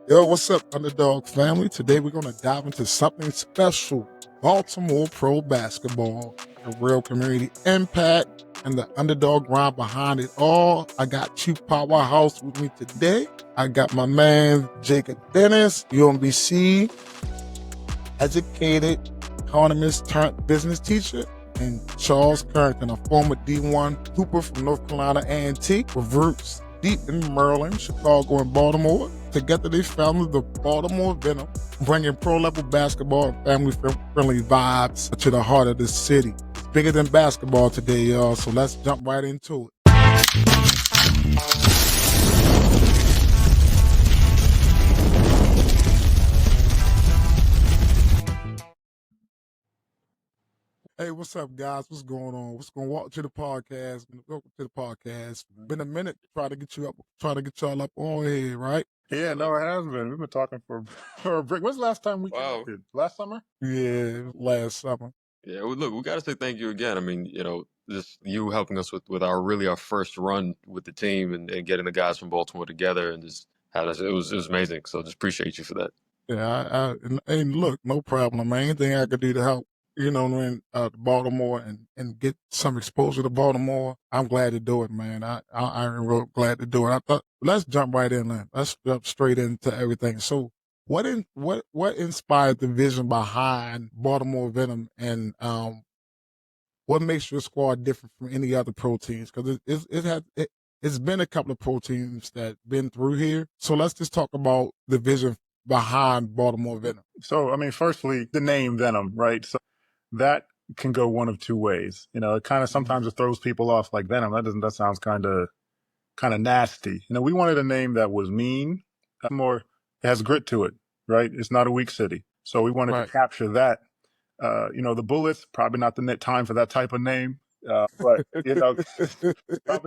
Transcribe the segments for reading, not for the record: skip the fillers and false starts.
Yo, what's up, Underdog family? Today we're going to dive into something special. Baltimore Pro Basketball, the real community impact, and the underdog grind behind it all. I got two powerhouse with me today. I got my man, Jacob Dennis, UMBC, educated economist turned business teacher, and Charles Carrington, a former D1 Hooper from North Carolina A&T with roots deep in Maryland, Chicago, and Baltimore. Together they founded the Baltimore Venom, bringing pro-level basketball and family-friendly vibes to the heart of the city. It's bigger than basketball today, y'all, so let's jump right into it. Hey, what's up, guys? What's going on? What's going on? Welcome to the podcast. Welcome to the podcast. Been a minute to try to get you up, try to get y'all up on here, right? Yeah, no, it has been. We've been talking for a break. When's the last time we connected? Last summer? Yeah, last summer. Yeah, well, look, we got to say thank you again. I mean, just you helping us with our first run with the team and getting the guys from Baltimore together and just had us. It was amazing. So just appreciate you for that. Yeah, and look, no problem, man. Anything I could do to help, Baltimore and get some exposure to Baltimore, I'm glad to do it, man. I'm real glad to do it. I thought, let's jump right in, man. Let's jump straight into everything. So, what inspired the vision behind Baltimore Venom, and what makes your squad different from any other pro teams? Because it's been a couple of pro teams that been through here. So let's just talk about the vision behind Baltimore Venom. So, I mean, firstly, the name Venom, right? So that can go one of two ways. It kind of sometimes it throws people off like Venom. That sounds kind of nasty. We wanted a name that was mean, more, it has grit to it, right? It's not a weak city. So we wanted to capture that. The Bullets, probably not the time for that type of name. But probably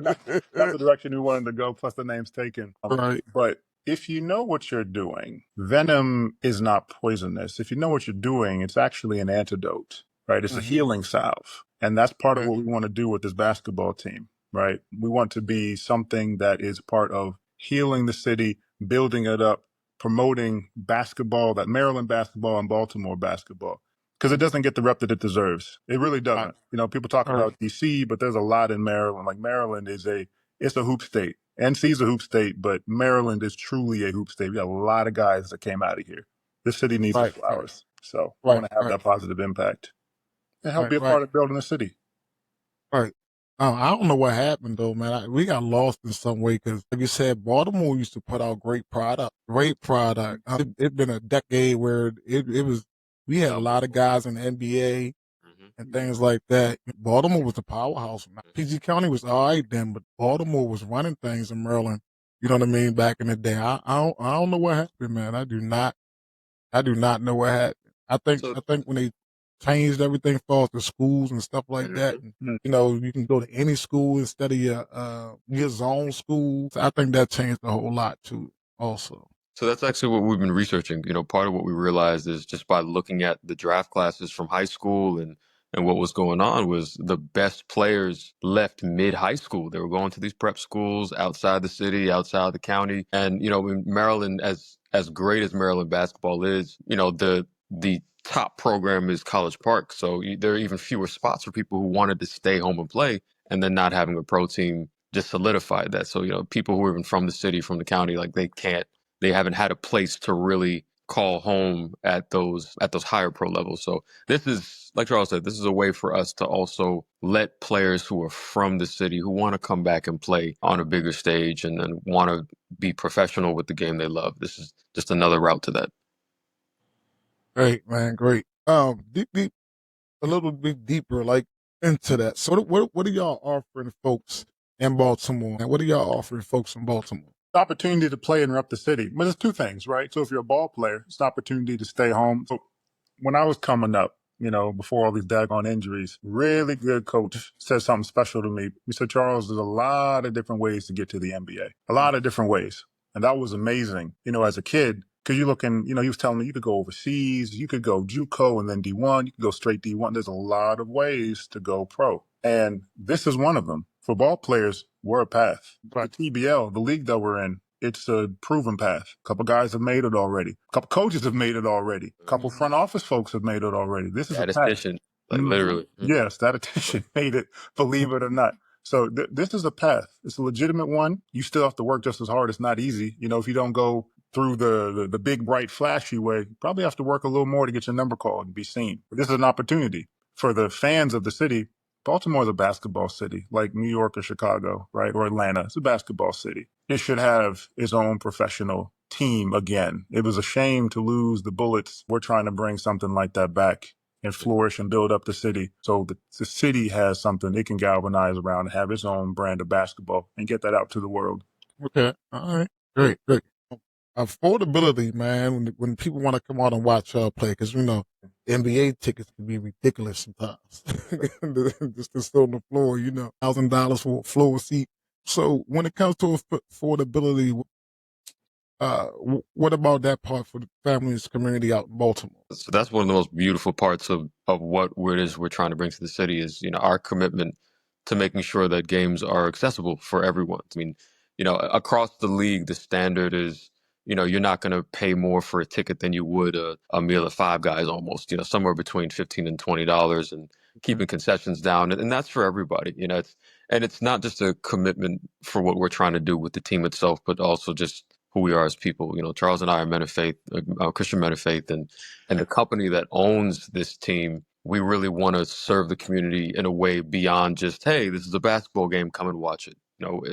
not the direction we wanted to go. Plus, the name's taken. Right. But if you know what you're doing, venom is not poisonous. If you know what you're doing, it's actually an antidote, right? It's a healing salve, and that's part of what we want to do with this basketball team, right? We want to be something that is part of healing the city, building it up, promoting basketball, that Maryland basketball and Baltimore basketball. Because it doesn't get the rep that it deserves. It really doesn't. People talk about DC, but there's a lot in Maryland. Like Maryland it's a hoop state. NC's a hoop state, but Maryland is truly a hoop state. We got a lot of guys that came out of here. This city needs its flowers. So we want to have that positive impact and help be a part of building the city. Right. I don't know what happened though, man. We got lost in some way because, like you said, Baltimore used to put out great product. It's been a decade where it was. We had a lot of guys in the NBA and things like that. Baltimore was the powerhouse. PG County was all right then, but Baltimore was running things in Maryland. You know what I mean? Back in the day, I don't know what happened, man. I do not know what happened. I think when they changed everything for the schools and stuff like that, and, you can go to any school instead of your zone school. So I think that changed a whole lot too, also. So that's actually what we've been researching. Part of what we realized is just by looking at the draft classes from high school and what was going on was the best players left mid-high school. They were going to these prep schools outside the city, outside the county. And, in Maryland, as great as Maryland basketball is, the top program is College Park. So there are even fewer spots for people who wanted to stay home and play, and then not having a pro team just solidified that. So, people who are even from the city, from the county, like they haven't had a place to really call home at those higher pro levels. So this is, like Charles said, this is a way for us to also let players who are from the city, who want to come back and play on a bigger stage and want to be professional with the game they love. This is just another route to that. Great, man. Great. Deep, a little bit deeper, like into that. So what are y'all offering folks in Baltimore? And what are y'all offering folks in Baltimore? Opportunity to play and rep the city. But there's two things, right? So if you're a ball player, it's an opportunity to stay home. So when I was coming up, before all these daggone injuries, really good coach said something special to me. He said, Charles, there's a lot of different ways to get to the NBA. A lot of different ways. And that was amazing, as a kid. Because you looking, he was telling me you could go overseas, you could go JUCO and then D1, you could go straight D1. There's a lot of ways to go pro. And this is one of them. For ball players, we're a path. The TBL, the league that we're in, It's a proven path. A couple guys have made it already. A couple coaches have made it already. A couple front office folks have made it already. This is a path. Statistician, like literally. Yes, statistician made it, believe it or not. So this is a path. It's a legitimate one. You still have to work just as hard. It's not easy. If you don't go through the big, bright, flashy way, you probably have to work a little more to get your number called and be seen. But this is an opportunity for the fans of the city. Baltimore is a basketball city, like New York or Chicago, right? Or Atlanta. It's a basketball city. It should have its own professional team again. It was a shame to lose the Bullets. We're trying to bring something like that back and flourish and build up the city. So the city has something it can galvanize around and have its own brand of basketball and get that out to the world. Okay. All right. Great. Great. Affordability, man, when people want to come out and watch play, because, NBA tickets can be ridiculous sometimes. Just to sit on the floor, $1,000 for a floor seat. So when it comes to affordability, what about that part for the families community out in Baltimore? So that's one of the most beautiful parts of what it is we're trying to bring to the city is, our commitment to making sure that games are accessible for everyone. I mean, across the league, the standard is, you're not going to pay more for a ticket than you would a meal at Five Guys almost, somewhere between $15 and $20 and keeping concessions down. And that's for everybody, it's not just a commitment for what we're trying to do with the team itself, but also just who we are as people. Charles and I are men of faith, Christian men of faith, and the company that owns this team, we really want to serve the community in a way beyond just, hey, this is a basketball game, come and watch it.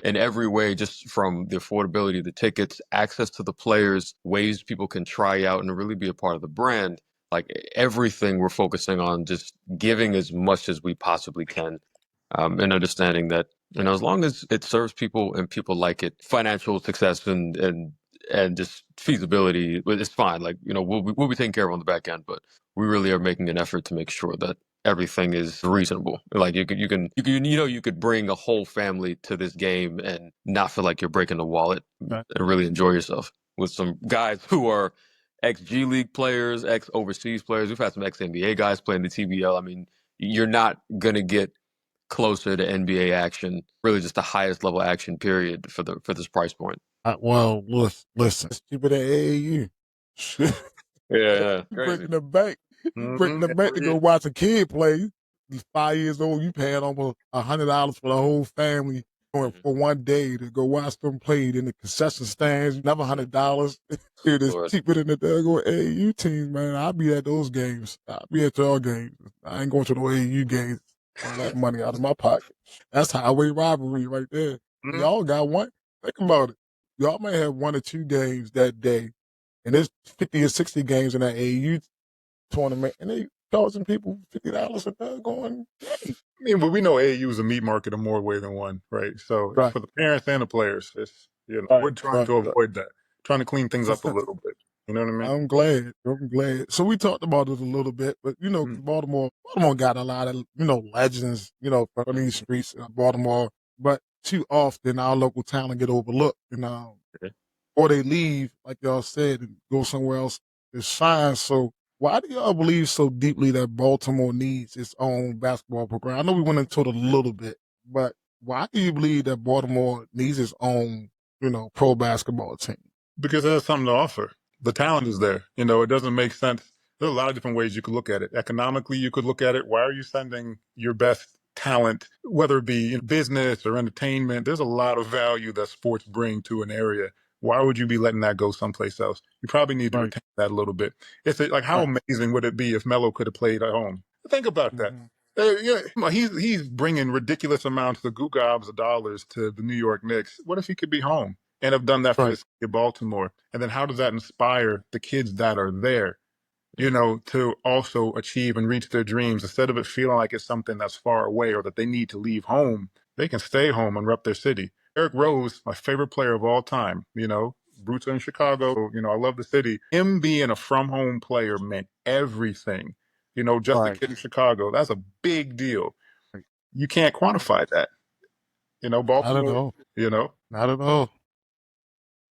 In every way, just from the affordability of the tickets, access to the players, ways people can try out and really be a part of the brand. Like everything we're focusing on, just giving as much as we possibly can, and understanding that, as long as it serves people and people like it, financial success and just feasibility, it's fine. Like, we'll be taken care of on the back end, but we really are making an effort to make sure that everything is reasonable. Like you could bring a whole family to this game and not feel like you're breaking the wallet, and really enjoy yourself with some guys who are ex-G League players, ex-overseas players. We've had some ex-NBA guys playing the TBL. I mean, you're not going to get closer to NBA action, really just the highest level action period for this price point. Well, listen, it's cheaper than AAU. Yeah, Breaking the bank. Breaking the bank to go watch a kid play. He's 5 years old. You paying almost $100 for the whole family for one day to go watch them play in the concession stands. Another $100. It is cheaper than the daggone AAU team, man. I'll be at those games. I'll be at y'all games. I ain't going to no AAU games. All that money out of my pocket. That's highway robbery right there. Y'all got one. Think about it. Y'all may have 1 or 2 games that day, and there's 50 or 60 games in that AAU tournament, and they charging people $50 a day going, hey. I mean, but we know AAU is a meat market in more ways than one, right? So for the parents and the players, it's, we're trying to avoid that, trying to clean things up a little bit. You know what I mean? I'm glad. So we talked about it a little bit, but Baltimore got a lot of, legends, from these streets of Baltimore, but too often our local talent get overlooked, or they leave, like y'all said, and go somewhere else to shine. So why do y'all believe so deeply that Baltimore needs its own basketball program? I know we went into it a little bit, but why do you believe that Baltimore needs its own, pro basketball team? Because it has something to offer. The talent is there. It doesn't make sense. There's a lot of different ways you could look at it. Economically, you could look at it. Why are you sending your best talent, whether it be in business or entertainment? There's a lot of value that sports bring to an area. Why would you be letting that go someplace else? You probably need to retain that a little bit. It's like, how amazing would it be if Melo could have played at home? Think about that. He's bringing ridiculous amounts of gobs of dollars to the New York Knicks. What if he could be home and have done that for the city of Baltimore? And then how does that inspire the kids that are there, to also achieve and reach their dreams? Instead of it feeling like it's something that's far away or that they need to leave home, they can stay home and rep their city. Eric Rose, my favorite player of all time, roots are in Chicago. I love the city. Him being a from home player meant everything. Just a kid in Chicago, that's a big deal. You can't quantify that. Baltimore, Not at all.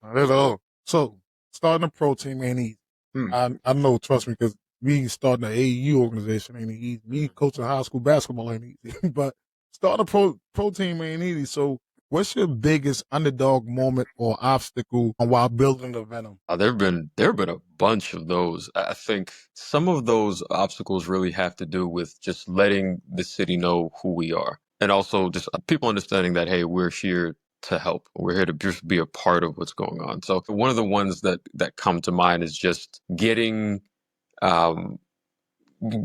Not at all. So starting a pro team ain't easy. I know, trust me, because me starting an AAU organization ain't easy. Me coaching high school basketball ain't easy. But starting a pro team ain't easy. So What's your biggest underdog moment or obstacle while building the Venom? There have been a bunch of those. I think some of those obstacles really have to do with just letting the city know who we are, and also just people understanding that, hey, we're here to help. We're here to just be a part of what's going on. So one of the ones that come to mind is just um,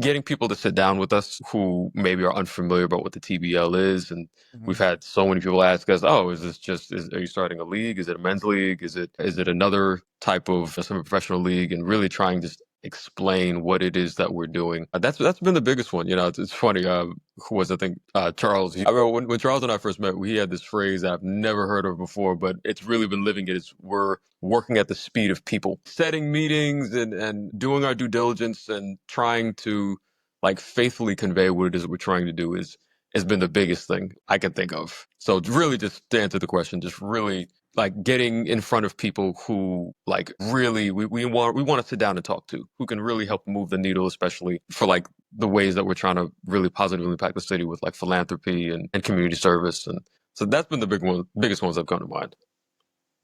getting people to sit down with us who maybe are unfamiliar about what the TBL is. And Mm-hmm. we've had so many people ask us, oh, are you starting a league? Is it a men's league? Is it another type of semi-professional league? And really trying to explain what it is that we're doing. That's been the biggest one. It's funny. Who was, I think, Charles. I remember when Charles and I first met, he had this phrase I've never heard of before, but it's really been living it. It's we're working at the speed of people, setting meetings and doing our due diligence and trying to like faithfully convey what it is we're trying to do is has been the biggest thing I can think of. So it's really, just to answer the question, just really like getting in front of people who like really we want to sit down and talk to, who can really help move the needle, especially for like the ways that we're trying to really positively impact the city with like philanthropy and community service. And so that's been the biggest ones that come to mind.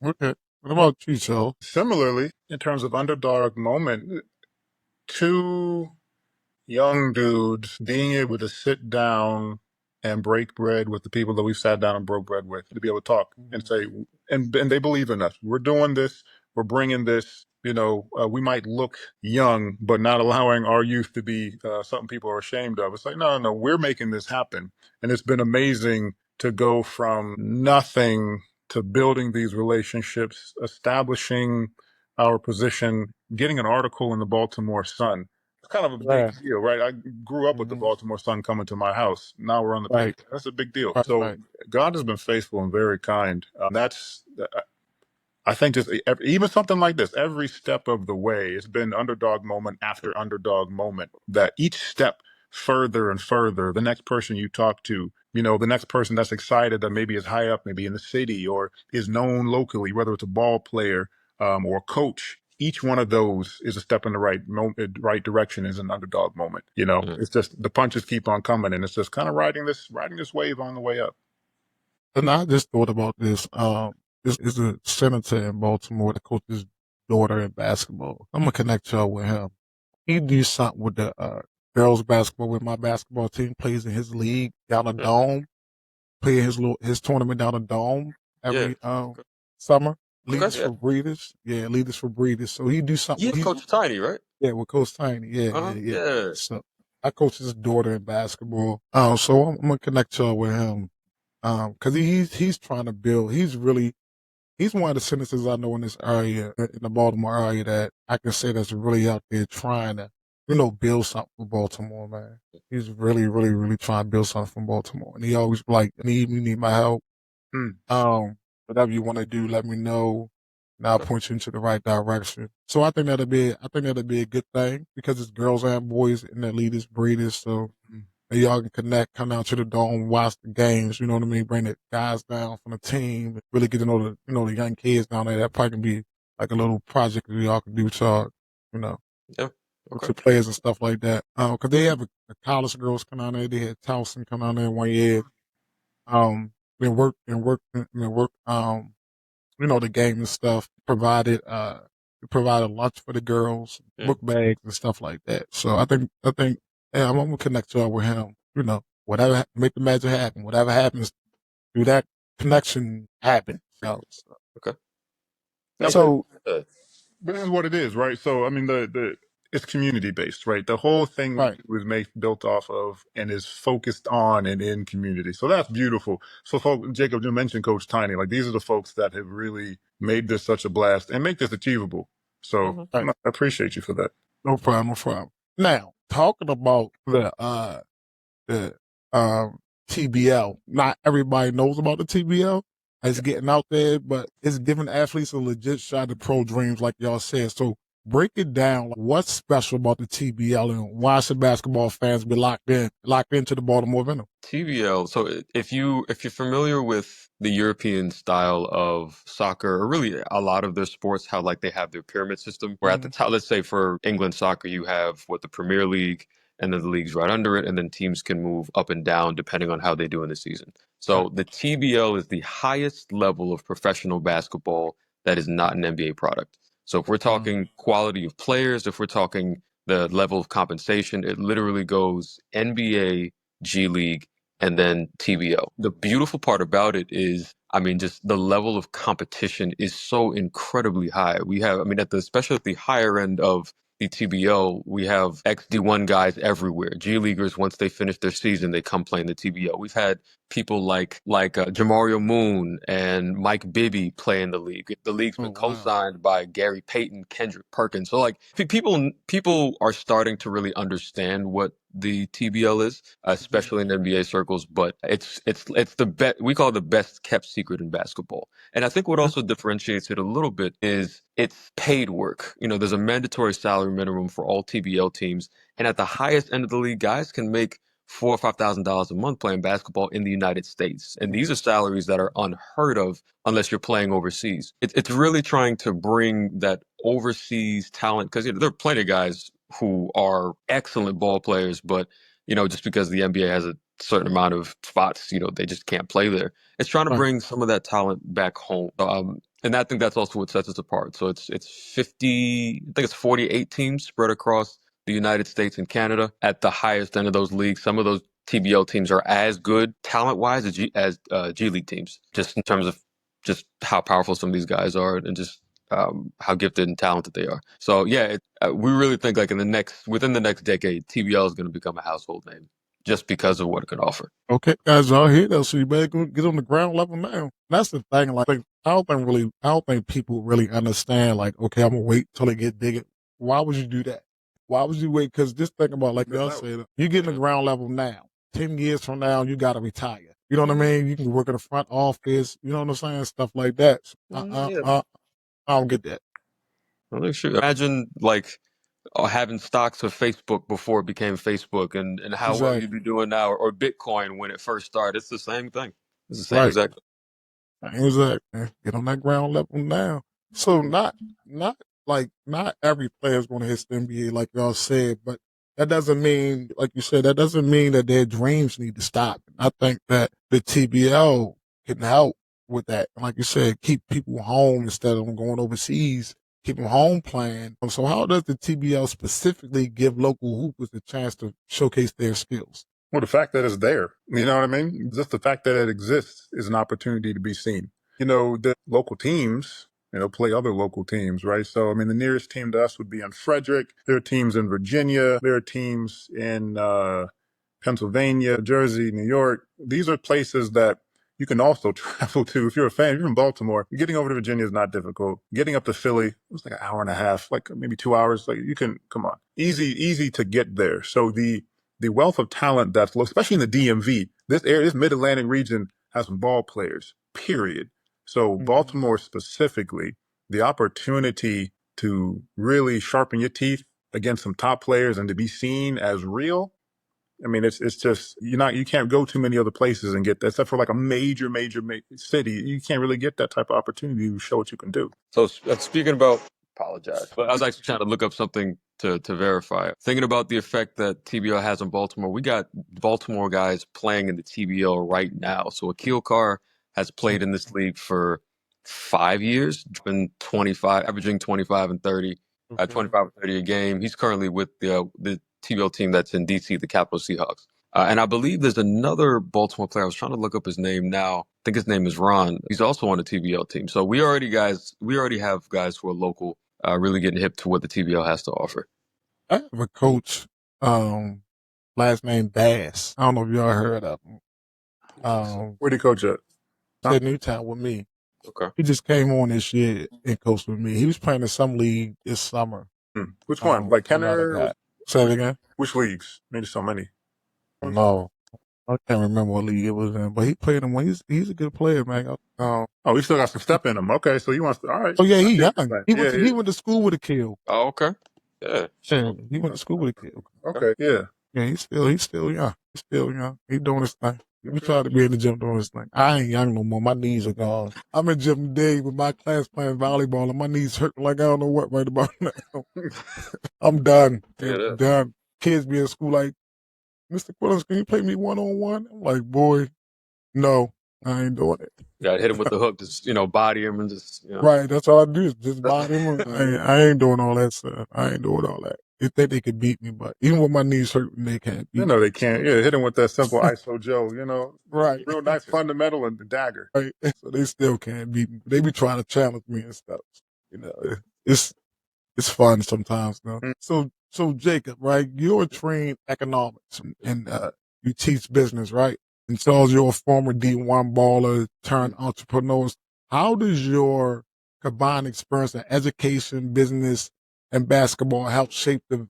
Okay. What about you, Joe? Similarly, in terms of underdog moment, two young dudes being able to sit down and break bread with the people that we've sat down and broke bread with, to be able to talk and say, and they believe in us. We're doing this. We're bringing this. We might look young, but not allowing our youth to be something people are ashamed of. It's like, no, no, no, we're making this happen. And it's been amazing to go from nothing to building these relationships, establishing our position, getting an article in the Baltimore Sun. It's kind of a big Yeah. deal, right? I grew up with the Mm-hmm. Baltimore Sun coming to my house. Now we're on the paper. Right. That's a big deal. Right. So Right. God has been faithful and very kind. That's I think just even something like this, every step of the way, it's been underdog moment after underdog moment. That each step further and further, the next person you talk to, the next person that's excited that maybe is high up, maybe in the city or is known locally, whether it's a ball player or a coach. Each one of those is a step in the right direction. Is an underdog moment. Mhm. It's just the punches keep on coming, and it's just kind of riding this wave on the way up. And I just thought about this. This is a senator in Baltimore that coaches daughter in basketball. I'm gonna connect y'all with him. He do something with the girls basketball with my basketball team. Plays in his league down a Yeah. dome. Play his tournament down a dome Yeah. every Okay. summer. Okay. Leaders Yeah. for breeders. Yeah, leaders for breeders. So he do something. Yeah. Coach Tiny, right? Yeah, with Coach Tiny. Yeah, Uh huh. yeah, yeah. Yeah. So I coach his daughter in basketball. So I'm gonna connect y'all with him. Cause he's trying to build. He's one of the senators I know in this area, in the Baltimore area, that I can say that's really out there trying to, build something for Baltimore, man. He's really, really, really trying to build something for Baltimore. And he always like, you need my help. Hmm. Whatever you want to do, let me know. And I'll Okay. point you into the right direction. So I think that'll be a good thing because it's girls and boys in the leaders, breeders. So and y'all can connect, come down to the dome, watch the games. You know what I mean? Bring the guys down from the team, really get to know the young kids down there. That probably can be like a little project that y'all can do with y'all, you know, Yeah. with Okay. your players and stuff like that. Cause they have a college girls come down there. They had Towson come down there 1 year. Been work, the game and stuff. Provided lunch for the girls, Yeah. book bags and stuff like that. So I think, yeah, I'm gonna connect y'all with him. Whatever, make the magic happen. Whatever happens, do that connection happen. Okay. Yeah, Hey. but So Uh, But this is what it is, right? So I mean, the it's community based, right? The whole thing we right. do is made built off of and is focused on and in community. So that's beautiful. So, Jacob, you mentioned Coach Tiny. Like these are the folks that have really made this such a blast and make this achievable. So mhm. I appreciate you for that. No problem, no problem. Now, talking about the TBL. Not everybody knows about the TBL. It's getting out there, but it's giving athletes a legit shot at pro dreams, like y'all said. So break it down. Like, what's special about the TBL, and why should basketball fans be locked into the Baltimore Venom? TBL. So if you're familiar with the European style of soccer, or really a lot of their sports, how like they have their pyramid system, where at the Mm-hmm. top, let's say for England soccer, you have what the Premier League, and then the league's right under it, and then teams can move up and down depending on how they do in the season. So the TBL is the highest level of professional basketball that is not an NBA product. So if we're talking quality of players, if we're talking the level of compensation, it literally goes NBA, G League, and then TBL. The beautiful part about it is, I mean, just the level of competition is so incredibly high. We have, I mean, especially at the higher end of the TBL, we have XD1 guys everywhere. G Leaguers, once they finish their season, they come play in the TBL. We've had people like Jamario Moon and Mike Bibby play in the league. The league's been co-signed by Gary Payton, Kendrick Perkins. So like people are starting to really understand what the TBL is, especially in NBA circles. But it's the best. We call it the best kept secret in basketball. And I think what also differentiates it a little bit is it's paid work. You know, there's a mandatory salary minimum for all TBL teams, and at the highest end of the league, guys can make $4,000 or $5,000 a month playing basketball in the United States. And these are salaries that are unheard of unless you're playing overseas. It's really trying to bring that overseas talent, because there are plenty of guys who are excellent ball players, but just because the NBA has a certain amount of spots, they just can't play there. It's trying to bring some of that talent back home. And I think that's also what sets us apart. So it's 50, I think it's 48 teams spread across the United States and Canada at the highest end of those leagues. Some of those TBL teams are as good talent-wise as G League teams, just in terms of just how powerful some of these guys are and just how gifted and talented they are. So yeah, we really think like within the next decade, TBL is going to become a household name just because of what it can offer. Okay, guys, y'all hear that? So you better go get on the ground level now. That's the thing. Like, I don't think people really understand. Like, okay, I'm gonna wait till they get bigger. Why would you do that? Why would you wait? Because just think about, like y'all said, you get in the ground level now. 10 years from now, you got to retire. You know what I mean? You can work in the front office. You know what I'm saying? Stuff like that. So, I don't get that. Well, sure. Imagine like having stocks of Facebook before it became Facebook, and how well you'd be doing now, or Bitcoin when it first started. It's the same thing. It's the same exact. Exactly. Get on that ground level now. So not every player is going to hit the NBA like y'all said, but that doesn't mean, like you said, that doesn't mean that their dreams need to stop. I think that the TBL can help with that. Like you said, keep people home instead of them going overseas. Keep them home playing. So how does the TBL specifically give local hoopers the chance to showcase their skills? Well, the fact that it's there, you know what I mean? Just the fact that it exists is an opportunity to be seen. The local teams, play other local teams, right? So, I mean, the nearest team to us would be in Frederick. There are teams in Virginia. There are teams in Pennsylvania, Jersey, New York. These are places that you can also travel to. If you're a fan, if you're in Baltimore, getting over to Virginia is not difficult. Getting up to Philly, it's like an hour and a half, like maybe 2 hours. Like come on. Easy to get there. So the wealth of talent that's low, especially in the DMV, this mid-Atlantic region has some ball players, period. So Baltimore specifically, the opportunity to really sharpen your teeth against some top players and to be seen as real, I mean, it's just, you can't go too many other places and get that, except for like a major city. You can't really get that type of opportunity to show what you can do. So speaking about, apologize, but I was actually trying to look up something to verify. Thinking about the effect that TBL has on Baltimore, we got Baltimore guys playing in the TBL right now. So Akil Carr has played in this league for 5 years, been averaging 25 and 30, 25 and 30 a game. He's currently with the TBL team that's in DC, the Capital Seahawks. And I believe there's another Baltimore player. I was trying to look up his name now. I think his name is Ron. He's also on the TBL team. So we already have guys who are local, really getting hip to what the TBL has to offer. I have a coach, last name Bass. I don't know if y'all heard of him. Where do you coach at? At Newtown with me. Okay. He just came on this year and coached with me. He was playing in some league this summer. Which one? Like Kenner? Say it again. Which leagues? Maybe so many. No, I can't remember what league it was in, but he played in one. He's a good player, man. He still got some step in him. Okay, so he wants to. All right. Oh yeah, he young. He went to school with Akil. Oh, okay. Yeah. He went to school with Akil. Okay. Yeah. Yeah, he's still young. He's still young. He's doing his thing. We try to be in the gym doing his thing. I ain't young no more. My knees are gone. I'm in gym today with my class playing volleyball, and my knees hurt like I don't know what right about now. I'm done. Yeah, done. kids be in school like, Mr. Quillins, can you play me one-on-one? I'm like, boy, no, I ain't doing it. Got hit him with the hook, just body him and just Right, that's all I do is just body him. I ain't doing all that stuff. I ain't doing all that. They think they could beat me, but even with my knees hurting, they can't beat me. They can't. Yeah, hit him with that simple ISO Joe. Right. Real nice fundamental and the dagger. Right. So they still can't beat me. They be trying to challenge me and stuff. It's it's fun sometimes, though. Mm. So Jacob, right? You're trained economics and you teach business, right? And so you're a former D1 baller turned entrepreneur. How does your combined experience in education, business, and basketball help shape the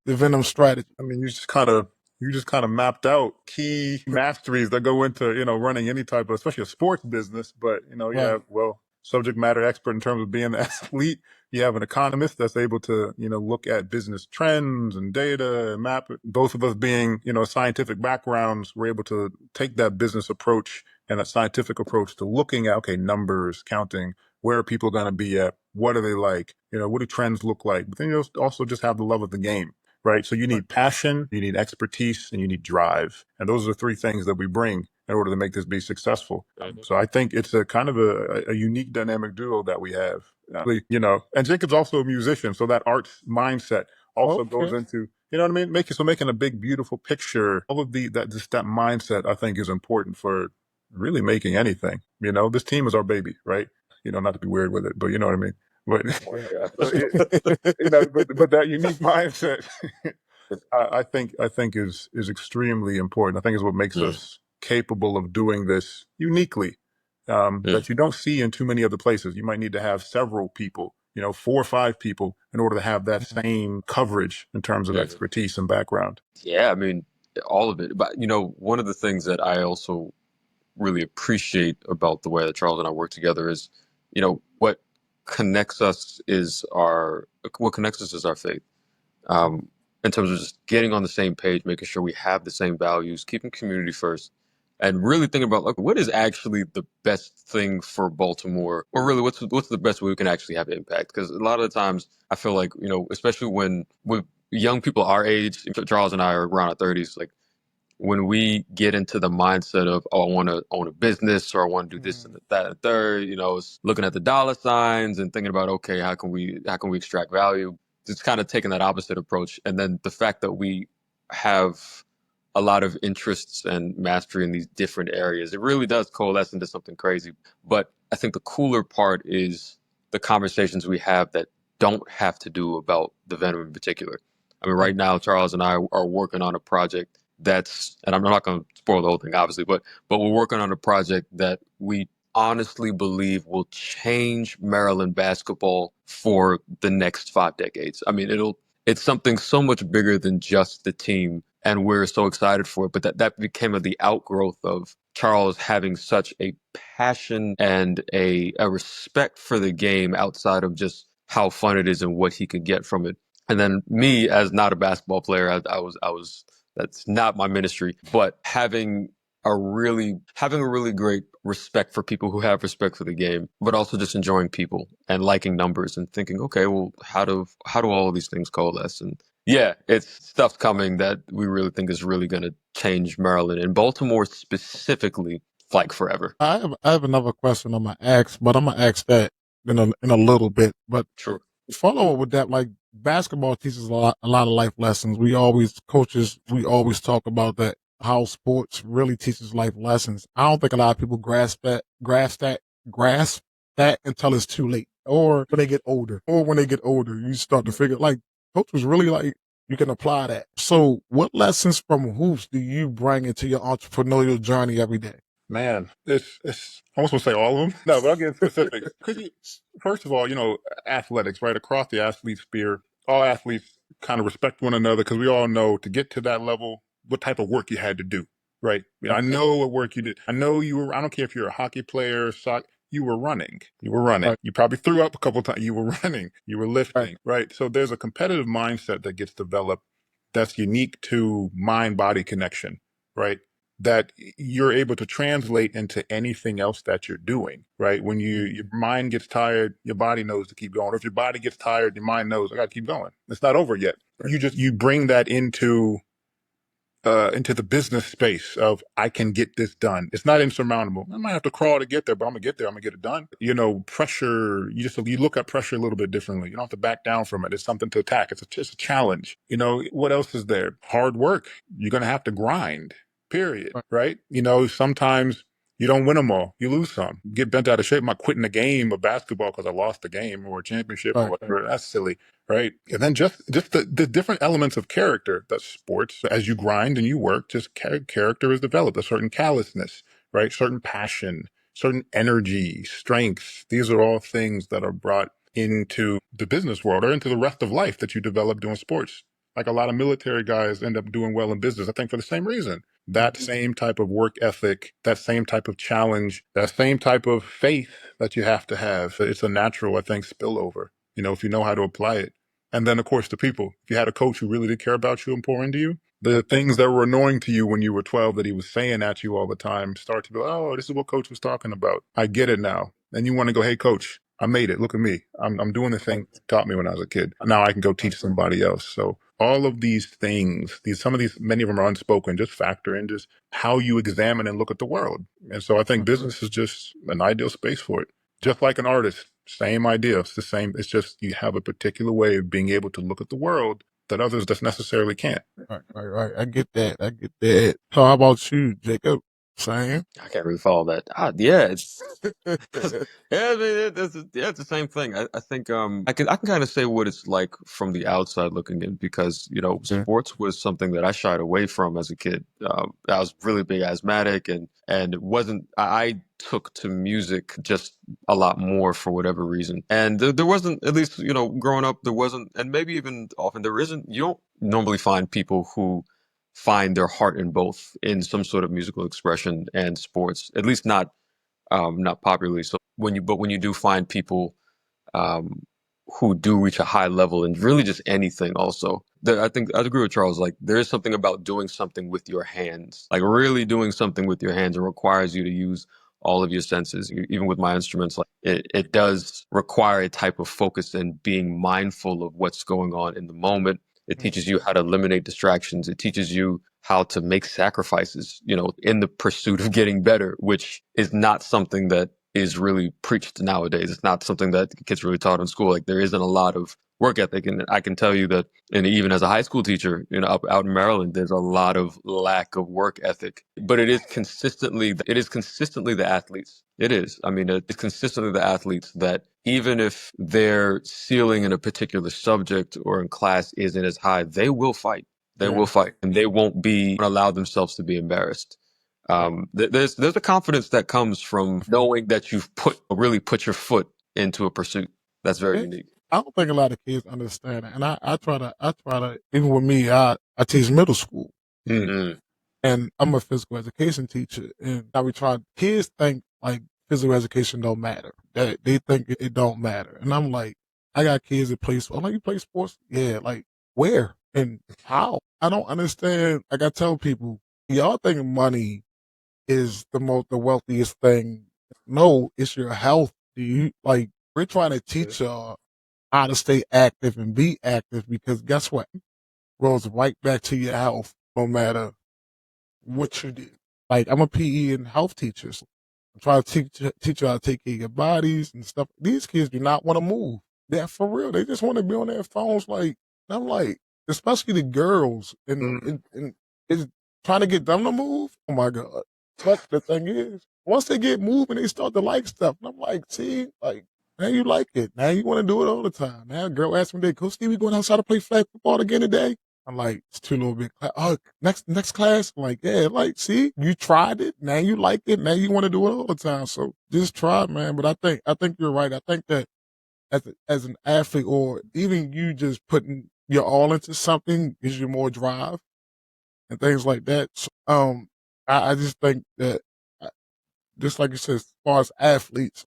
Venom strategy? I mean, you just kind of mapped out key masteries that go into running any type of, especially a sports business. But you Right. have, well, subject matter expert in terms of being the athlete. You have an economist that's able to look at business trends and data and map it. Both of us being scientific backgrounds, we're able to take that business approach and that scientific approach to looking at, okay, numbers, counting, where are people going to be at, what are they like, what do trends look like. But then you also just have the love of the game. Right. So you need passion, you need expertise, and you need drive. And those are the three things that we bring in order to make this be successful. So I think it's a kind of a unique dynamic duo that we have. And Jacob's also a musician. So that art mindset also goes into, you know what I mean? Making a big, beautiful picture, all of that mindset, I think, is important for really making anything. This team is our baby, right? Not to be weird with it, but you know what I mean? But so but that unique mindset, I think is extremely important. I think is what makes us capable of doing this uniquely. That you don't see in too many other places. You might need to have several people, 4 or 5 people, in order to have that same coverage in terms of expertise and background. Yeah, I mean, all of it. But one of the things that I also really appreciate about the way that Charles and I work together is, what connects us is our faith. In terms of just getting on the same page, making sure we have the same values, keeping community first, and really thinking about like what is actually the best thing for Baltimore, or really what's the best way we can actually have impact. Because a lot of the times I feel like especially when with young people our age, Charles and I are around our 30s, like when we get into the mindset of, oh, I want to own a business or I want to do this and that and third, it's looking at the dollar signs and thinking about, okay, how can we extract value? Just kind of taking that opposite approach. And then the fact that we have a lot of interests and mastery in these different areas, it really does coalesce into something crazy. But I think the cooler part is the conversations we have that don't have to do about the Venom in particular. I mean, right now, Charles and I are working on a project and I'm not going to spoil the whole thing, obviously, but we're working on a project that we honestly believe will change Maryland basketball for the next 5 decades. I mean, it's something so much bigger than just the team, and we're so excited for it. But that became the outgrowth of Charles having such a passion and a respect for the game outside of just how fun it is and what he could get from it. And then me, as not a basketball player, I was that's not my ministry, but having a really great respect for people who have respect for the game, but also just enjoying people and liking numbers and thinking, okay, well, how do all of these things coalesce? And yeah, it's stuff coming that we really think is really going to change Maryland and Baltimore specifically, like forever. I have another question I'm gonna ask, but I'm gonna ask that in a little bit. But Sure. follow up with that, like basketball teaches a lot of life lessons. We always talk about that, how sports really teaches life lessons. I don't think a lot of people grasp that until it's too late, or when they get older, you start to figure like coach was really like you can apply that. So, what lessons from hoops do you bring into your entrepreneurial journey every day? Man, it's I almost want to say all of them. No, but I'll get specifics. First of all, athletics, right? Across the athlete sphere, all athletes kind of respect one another because we all know to get to that level, what type of work you had to do, right? I know what work you did. I know I don't care if you're a hockey player, soccer, you were running. You were running. Right. You probably threw up a couple of times. You were running. You were lifting, Right. right? So there's a competitive mindset that gets developed that's unique to mind-body connection, right? that you're able to translate into anything else that you're doing, right? When your mind gets tired, your body knows to keep going. Or if your body gets tired, your mind knows I got to keep going. It's not over yet. You bring that into the business space of I can get this done. It's not insurmountable. I might have to crawl to get there, but I'm gonna get there. I'm gonna get it done. Pressure. You look at pressure a little bit differently. You don't have to back down from it. It's something to attack. It's just a challenge. What else is there? Hard work. You're gonna have to grind. Period. Right? Sometimes you don't win them all. You lose some. Get bent out of shape. I'm not quitting a game of basketball because I lost the game or a championship or whatever. That's silly. Right. And then just the different elements of character that sports, as you grind and you work, just character is developed, a certain callousness, right? Certain passion, certain energy, strength. These are all things that are brought into the business world or into the rest of life that you develop doing sports. Like a lot of military guys end up doing well in business, I think for the same reason. That same type of work ethic, that same type of challenge, that same type of faith that you have to have. It's a natural, I think, spillover, if you know how to apply it. And then, of course, the people. If you had a coach who really did care about you and pour into you, the things that were annoying to you when you were 12 that he was saying at you all the time start to be, oh, this is what coach was talking about. I get it now. And you want to go, hey, coach, I made it. Look at me. I'm doing the thing you taught me when I was a kid. Now I can go teach somebody else. So all of these things, many of them are unspoken, just factor in just how you examine and look at the world. And so I think business is just an ideal space for it. Just like an artist, same idea. It's the same. It's just you have a particular way of being able to look at the world that others just necessarily can't. Right. I get that. So how about you, Jacob? Same? I can't really follow that. Yeah, it's yeah, I mean, it's the same thing. I think I can kind of say what it's like from the outside looking in because sports was something that I shied away from as a kid. I was really big asthmatic and it wasn't. I took to music just a lot more for whatever reason, and there wasn't, at least growing up, there wasn't, and maybe even often there isn't. You don't normally find people who find their heart in both, in some sort of musical expression and sports, at least not popularly. So when you do find people um, who do reach a high level in really just anything, also, I think I agree with Charles. Like there is something about doing something with your hands, like really doing something with your hands. It requires you to use all of your senses. Even with my instruments, like it does require a type of focus and being mindful of what's going on in the moment. It teaches you how to eliminate distractions. It teaches you how to make sacrifices, in the pursuit of getting better, which is not something that is really preached nowadays. It's not something that gets really taught in school. Like there isn't a lot of work ethic. And I can tell you that, and even as a high school teacher, out in Maryland, there's a lot of lack of work ethic, but it is consistently the athletes. It is. I mean, it's consistently the athletes that even if their ceiling in a particular subject or in class isn't as high, they will fight. They will fight, and they won't allow themselves to be embarrassed. There's a confidence that comes from knowing that you've really put your foot into a pursuit. That's very unique. I don't think a lot of kids understand it. And I try to, even with me, I teach middle school. Mm-hmm. And I'm a physical education teacher. And now kids think like physical education don't matter. They think it don't matter. And I'm like, I got kids that play sports. I'm like, you play sports? Yeah. Like, where and how? I don't understand. Like I tell people, y'all think money is the wealthiest thing. No, it's your health. We're trying to teach y'all how to stay active and be active because guess what? Goes right back to your health no matter what you do. Like I'm a PE and health teacher. So I'm trying to teach you how to take care of your bodies and stuff. These kids do not want to move. They're for real. They just want to be on their phones. Like I'm like, especially the girls and it's trying to get them to move. Oh my god! But the thing is, once they get moving, they start to like stuff. And I'm like, see, like now you like it. Now you want to do it all the time. Now a girl asked me, "Coach Steve, we going outside to play flag football again today?" I'm like, it's too little bit. Oh, next class. I'm like, yeah, like, see, you tried it. Now you like it. Now you want to do it all the time. So just try it, man. But I think you're right. I think that as an athlete or even you just putting your all into something gives you more drive and things like that. So, I just think that just like you said, as far as athletes,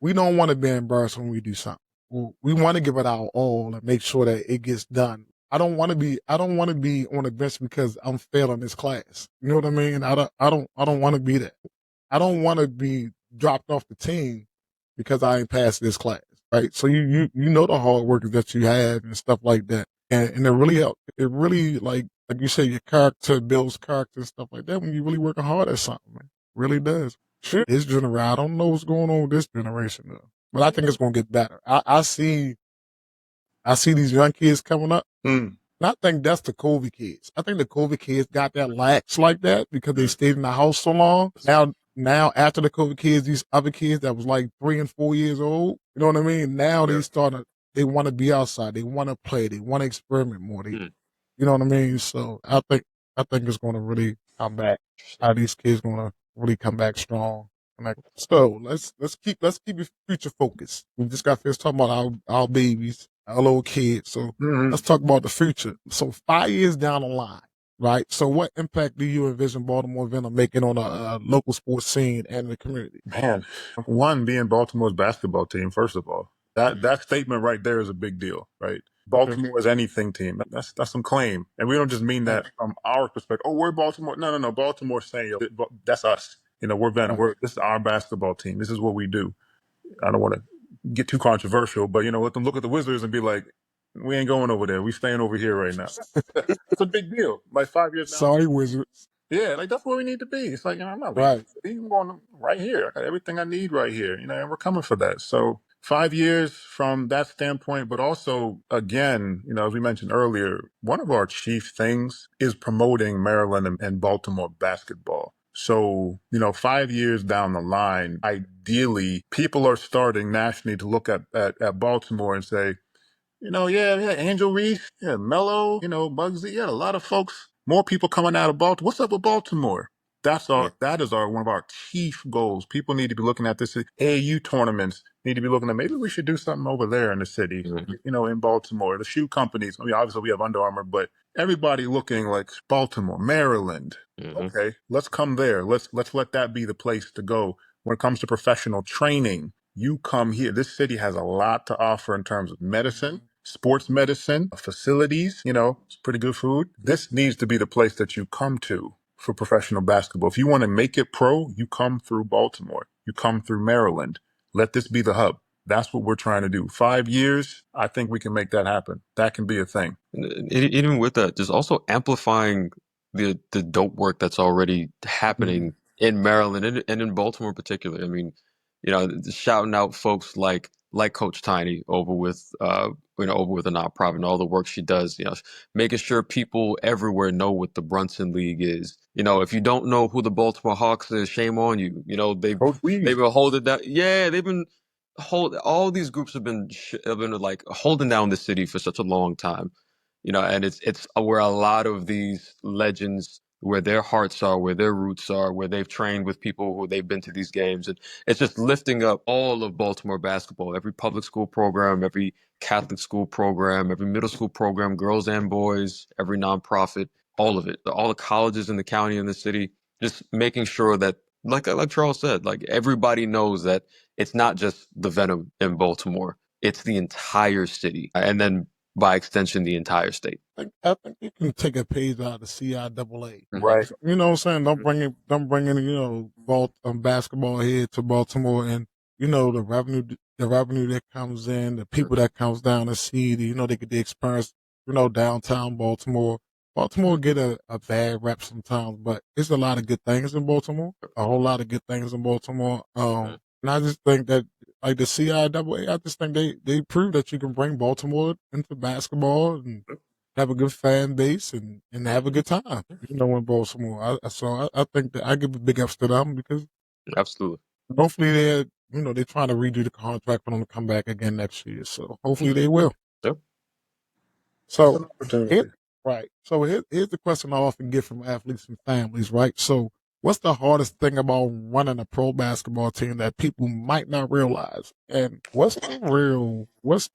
we don't want to be embarrassed when we do something. We want to give it our all and make sure that it gets done. I don't want to be on the bench because I'm failing this class. You know what I mean? I don't want to be that. I don't want to be dropped off the team because I ain't passed this class. Right. So you know the hard work that you have and stuff like that. And it really help. It really like you say, your character builds character and stuff like that when you really working hard at something, man. It really does. This generation, I don't know what's going on with this generation though. But I think it's gonna get better. I see these young kids coming up. Mm. And I think that's the COVID kids. I think the COVID kids got that lax like that because they stayed in the house so long. Now after the COVID kids, these other kids that was like 3 and 4 years old, you know what I mean? Now they want to be outside. They want to play. They want to experiment more. You know what I mean? So I think it's going to really come back. How these kids going to really come back strong. So let's keep it future focused. We just got finished talking about our babies, our little kids. So let's talk about the future. So 5 years down the line, right? So what impact do you envision Baltimore Venom making on a local sports scene and the community? Man, one, being Baltimore's basketball team, first of all, that statement right there is a big deal, right? Baltimore is anything team. That's some claim. And we don't just mean that from our perspective. Oh, we're Baltimore. No. Baltimore's saying, yo, that's us. We're Venom. This is our basketball team. This is what we do. I don't want to get too controversial, but let them look at the Wizards and be like, we ain't going over there. We staying over here right now. It's a big deal. Like 5 years now. Sorry, Wizards. Yeah, like that's where we need to be. It's like, I'm not Right. leaving. I'm going right here. I got everything I need right here. And we're coming for that. So 5 years from that standpoint, but also again, as we mentioned earlier, one of our chief things is promoting Maryland and Baltimore basketball. So, 5 years down the line, ideally, people are starting nationally to look at Baltimore and say, yeah, Angel Reese, yeah, Mello, Bugsy, yeah, a lot of folks, more people coming out of Baltimore. What's up with Baltimore? That is one of our chief goals. People need to be looking at this. AAU tournaments need to be looking at, maybe we should do something over there in the city, in Baltimore. The shoe companies, obviously we have Under Armour, but everybody looking like Baltimore, Maryland. Okay, let's come there. Let's let that be the place to go. When it comes to professional training, you come here. This city has a lot to offer in terms of medicine, sports medicine, facilities, it's pretty good food. This needs to be the place that you come to for professional basketball. If you want to make it pro, you come through Baltimore. You come through Maryland. Let this be the hub. That's what we're trying to do. 5 years, I think we can make that happen. That can be a thing. Even with that, just also amplifying the dope work that's already happening in Maryland and in Baltimore in particular. I mean, shouting out folks like Coach Tiny over with over with a nonprofit and all the work she does. Making sure people everywhere know what the Brunson League is. If you don't know who the Baltimore Hawks is, shame on you. They've been holding that. Yeah, they've been all these groups have been like holding down the city for such a long time. And it's where a lot of these legends, where their hearts are, where their roots are, where they've trained with people who they've been to these games. And it's just lifting up all of Baltimore basketball, every public school program, every Catholic school program, every middle school program, girls and boys, every nonprofit, all of it, all the colleges in the county and the city, just making sure that, like Charles said, like everybody knows that it's not just the Venom in Baltimore, it's the entire city. And then by extension, the entire state. I think you can take a page out of the CIAA. Right. You know what I'm saying? Don't bring in, basketball here to Baltimore, and the revenue that comes in, the people that comes down to see, they get the experience, downtown Baltimore. Baltimore get a bad rep sometimes, but there's a lot of good things in Baltimore. A whole lot of good things in Baltimore. And I just think that, like the CIAA, I just think they prove that you can bring Baltimore into basketball and have a good fan base and have a good time, in Baltimore. I think that I give a big ups to them because Absolutely. hopefully they're trying to redo the contract for them to come back again next year. So hopefully they will. Yep. So right. So here's the question I often get from athletes and families, right? So what's the hardest thing about running a pro basketball team that people might not realize? And what's the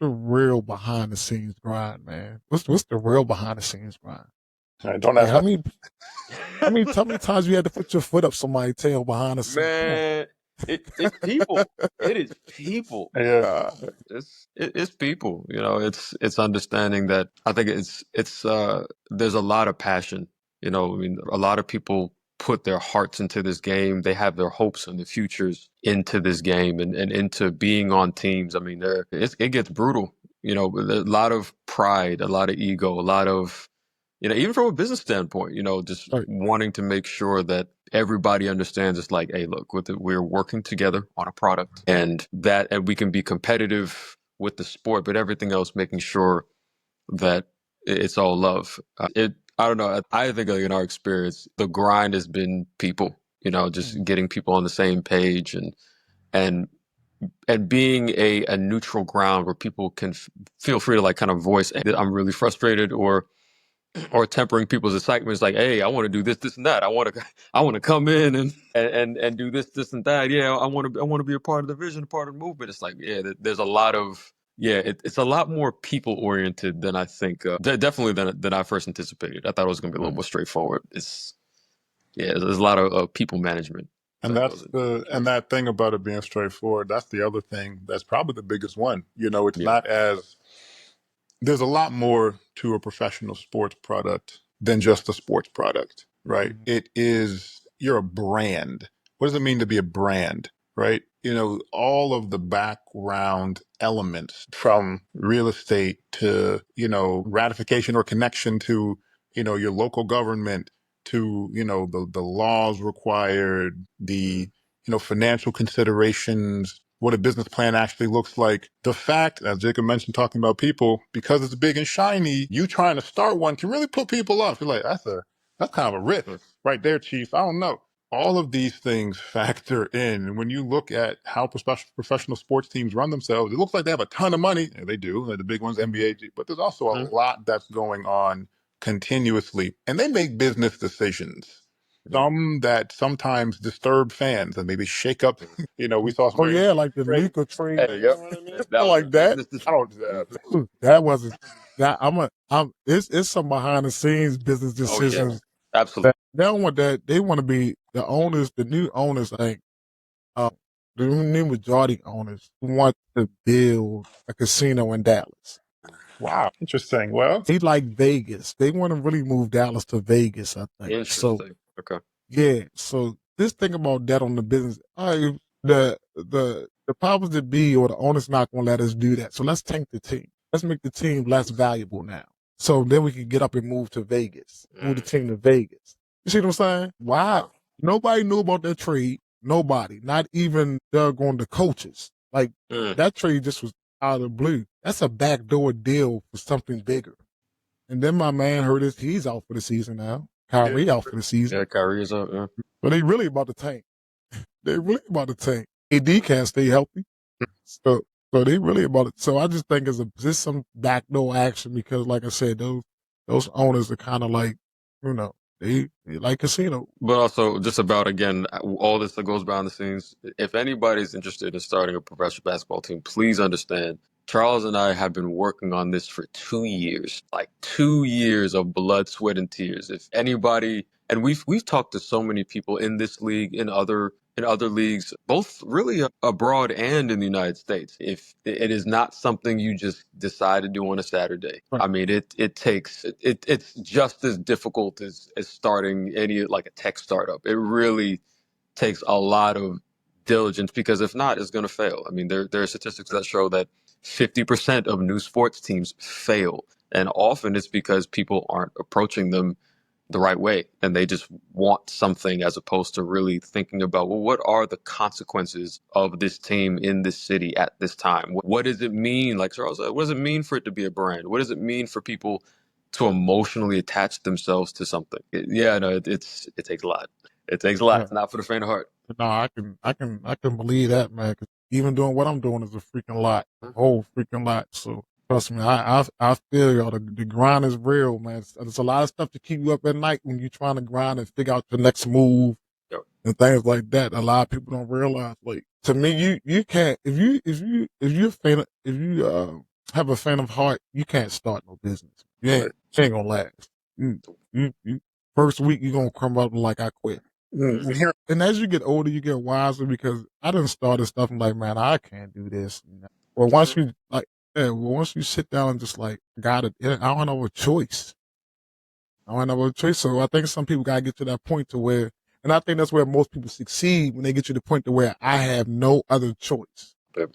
real behind the scenes grind, man? What's the real behind the scenes grind? Don't ask. How many times you had to put your foot up somebody's tail behind the scenes? Man, it's people. It is people. Yeah. It's people. It's understanding that. I think it's there's a lot of passion. I mean, a lot of people put their hearts into this game. They have their hopes and the futures into this game and into being on teams. I mean, it gets brutal. There's a lot of pride, a lot of ego, a lot of, even from a business standpoint, just Right. wanting to make sure that everybody understands it's like, hey, look, we're working together on a product and we can be competitive with the sport, but everything else, making sure that it's all love. I don't know. I think in our experience, the grind has been people, just getting people on the same page and and being a neutral ground where people can feel free to like kind of voice, hey, I'm really frustrated, or tempering people's excitement. It's like, hey, I want to do this, this, and that. I want to come in and do this, and that. Yeah, I want to be a part of the vision, a part of the movement. It's like, yeah, there's a lot of, it's a lot more people oriented than I think, definitely than I first anticipated. I thought it was going to be a little more straightforward. There's a lot of people management. And that thing about it being straightforward, that's the other thing. That's probably the biggest one. It's not as, there's a lot more to a professional sports product than just a sports product, right? It is, you're a brand. What does it mean to be a brand, right? All of the background elements from real estate to, ratification or connection to, your local government to, the laws required, the, financial considerations, what a business plan actually looks like. The fact, as Jacob mentioned, talking about people, because it's big and shiny, you trying to start one can really put people off. You're like, that's kind of a risk right there, Chief. I don't know. All of these things factor in. And when you look at how professional sports teams run themselves, it looks like they have a ton of money. And they do. They're the big ones, NBA, but there's also a lot that's going on continuously. And they make business decisions. Some that sometimes disturb fans and maybe shake up. We saw some. Oh yeah, like the Nika trade. Hey, yep. That Like that. I don't. That wasn't that. It's some behind the scenes business decisions. Absolutely. They don't want that. They want to be the owners, the new owners. I think the new majority owners want to build a casino in Dallas. Wow, interesting. Well, They like Vegas. They want to really move Dallas to Vegas. I think so. Interesting. Okay. Yeah. So just think about that on the business. The powers that be or the owners not going to let us do that. So let's tank the team. Let's make the team less valuable now. So then we can get up and move to Vegas. Move the team to Vegas. You see what I'm saying? Wow. Nobody knew about that trade. Nobody. Not even on the coaches. Like that trade just was out of the blue. That's a backdoor deal for something bigger. And then my man heard this. He's out for the season now. Kyrie out for the season. Yeah, Kyrie is up. Yeah. But they really about to tank. They really about to tank. AD can't stay healthy. So they really about it. So I just think it's just some backdoor action because, like I said, those owners are kind of like, they like casino. But also just about, again, all this that goes behind the scenes. If anybody's interested in starting a professional basketball team, please understand Charles and I have been working on this for 2 years, like 2 years of blood, sweat, and tears. If anybody, and we've talked to so many people in this league, in other leagues, both really abroad and in the United States. If it is not something you just decide to do on a Saturday, Right. I mean, it's just as difficult as starting any like a tech startup. It really takes a lot of diligence because if not, it's going to fail. I mean, there are statistics that show that 50% of new sports teams fail. And often it's because people aren't approaching them the right way and they just want something as opposed to really thinking about, well, what are the consequences of this team in this city at this time? What does it mean? Like Charles said, what does it mean for it to be a brand? What does it mean for people to emotionally attach themselves to something? It takes a lot. It takes a lot. It's not for the faint of heart. No, I can believe that, man. 'Cause even doing what I'm doing is a freaking lot, a whole freaking lot. So trust me, I feel y'all. The grind is real, man. There's a lot of stuff to keep you up at night when you're trying to grind and figure out the next move and things like that. A lot of people don't realize. Like to me, you can't if you have a faint of heart, you can't start no business. You ain't gonna last. You first week you're gonna come up like I quit. And here, And as you get older, you get wiser because I done started stuff. I'm like, man, I can't do this. Well, once you like, yeah, well, once you sit down and just like, got it, I don't have a choice. I don't have a choice. So I think some people gotta get to that point to where, and I think that's where most people succeed when they get to the point to where I have no other choice. Yep.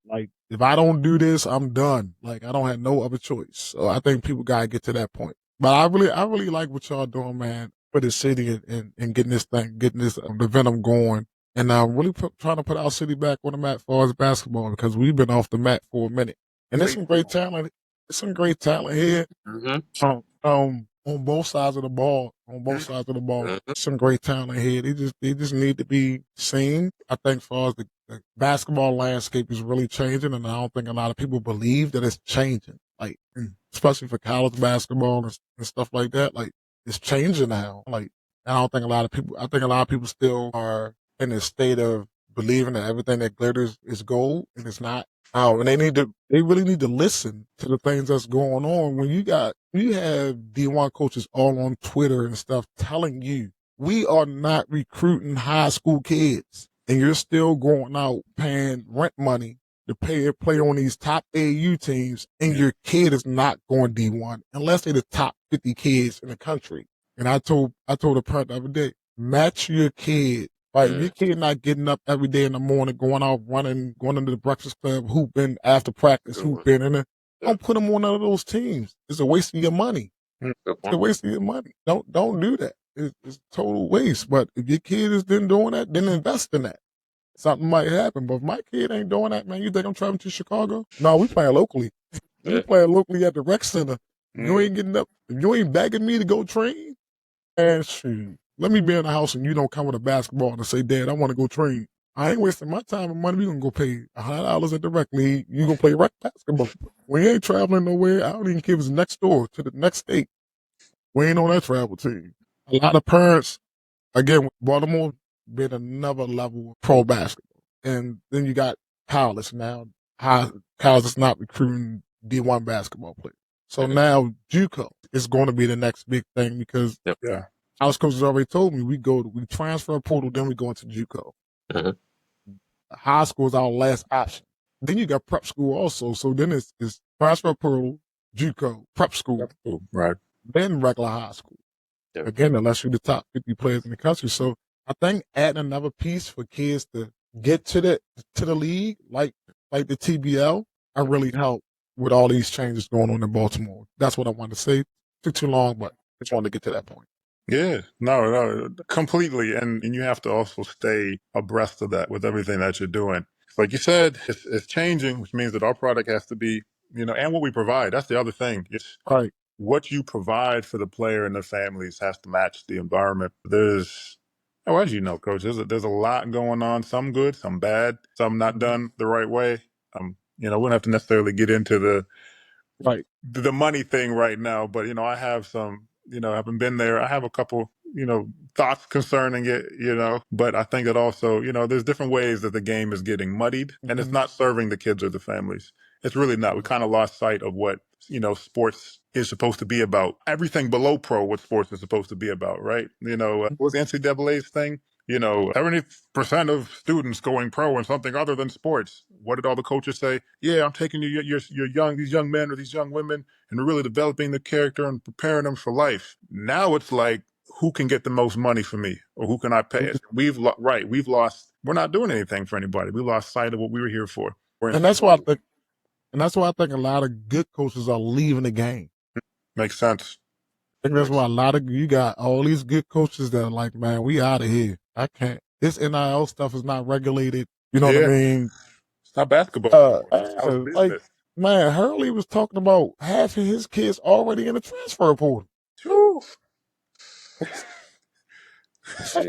Like, if I don't do this, I'm done. Like, I don't have no other choice. So I think people gotta get to that point. But I really like what y'all doing, man, for the city and getting this thing, getting this the Venom going, and really trying to put our city back on the map as far as basketball because we've been off the map for a minute. And there's some great talent. There's some great talent here. On both sides of the ball. On both sides of the ball, some great talent here. They just need to be seen. I think as far as the basketball landscape is really changing, and I don't think a lot of people believe that it's changing. Like, especially for college basketball and stuff like that. Like, it's changing now. Like, I don't think a lot of people. I think a lot of people still are in a state of believing that everything that glitters is gold, and it's not. Oh, and they really need to listen to the things that's going on. When you have D1 coaches all on Twitter and stuff telling you, we are not recruiting high school kids and you're still going out paying rent money to play on these top AU teams and your kid is not going D1 unless they're the top 50 kids in the country. And I told a parent the other day, match your kid. Like, if your kid not getting up every day in the morning, going out running, going into the breakfast club, hooping after practice, hooping, and then don't put them on none of those teams. It's a waste of your money. It's a waste of your money. Don't do that. It's total waste. But if your kid is then doing that, then invest in that. Something might happen. But if my kid ain't doing that, man, you think I'm traveling to Chicago? No, we playing locally. We playing locally at the rec center. You ain't getting up. If you ain't begging me to go train, and shoot. Let me be in the house and you don't come with a basketball and say, Dad, I want to go train. I ain't wasting my time and money. We gonna go pay $100 at the rec league. You gonna play rec basketball. We ain't traveling nowhere. I don't even care if it's next door to the next state. We ain't on that travel team. A lot of parents, again, Baltimore been another level of pro basketball. And then you got college now. College is not recruiting D1 basketball players. So now JUCO is going to be the next big thing because college coaches already told me we transfer a portal, then we go into JUCO. High school is our last option. Then you got prep school also. So then it's transfer portal, JUCO, prep school, right? Then regular high school. Again, unless you're the top 50 players in the country. So I think adding another piece for kids to get to the league, like the TBL, I really help with all these changes going on in Baltimore. That's what I wanted to say. Took too long, but just wanted to get to that point. Yeah, no, completely. And you have to also stay abreast of that with everything that you're doing. Like you said, it's changing, which means that our product has to be, and what we provide. That's the other thing. It's right. What you provide for the player and the families has to match the environment. As you know, Coach, there's a lot going on. Some good, some bad, some not done the right way. We don't have to necessarily get into the money thing right now, but I have some, I haven't been there. I have a couple, thoughts concerning it, but I think that also, there's different ways that the game is getting muddied and it's not serving the kids or the families. It's really not. We kind of lost sight of what, sports is supposed to be about. Everything below pro, what sports is supposed to be about, right? What was the NCAA's thing? 70% of students going pro in something other than sports. What did all the coaches say? Yeah, I'm taking these young men or these young women and really developing the character and preparing them for life. Now it's like, who can get the most money for me or who can I pay? We've lost, we're not doing anything for anybody. We lost sight of what we were here for. And that's why I think a lot of good coaches are leaving the game. Makes sense. I think that's why you got all these good coaches that are like, man, we out of here. I can't. This NIL stuff is not regulated. You know what I mean? It's not basketball. Like, man, Hurley was talking about half of his kids already in the transfer portal.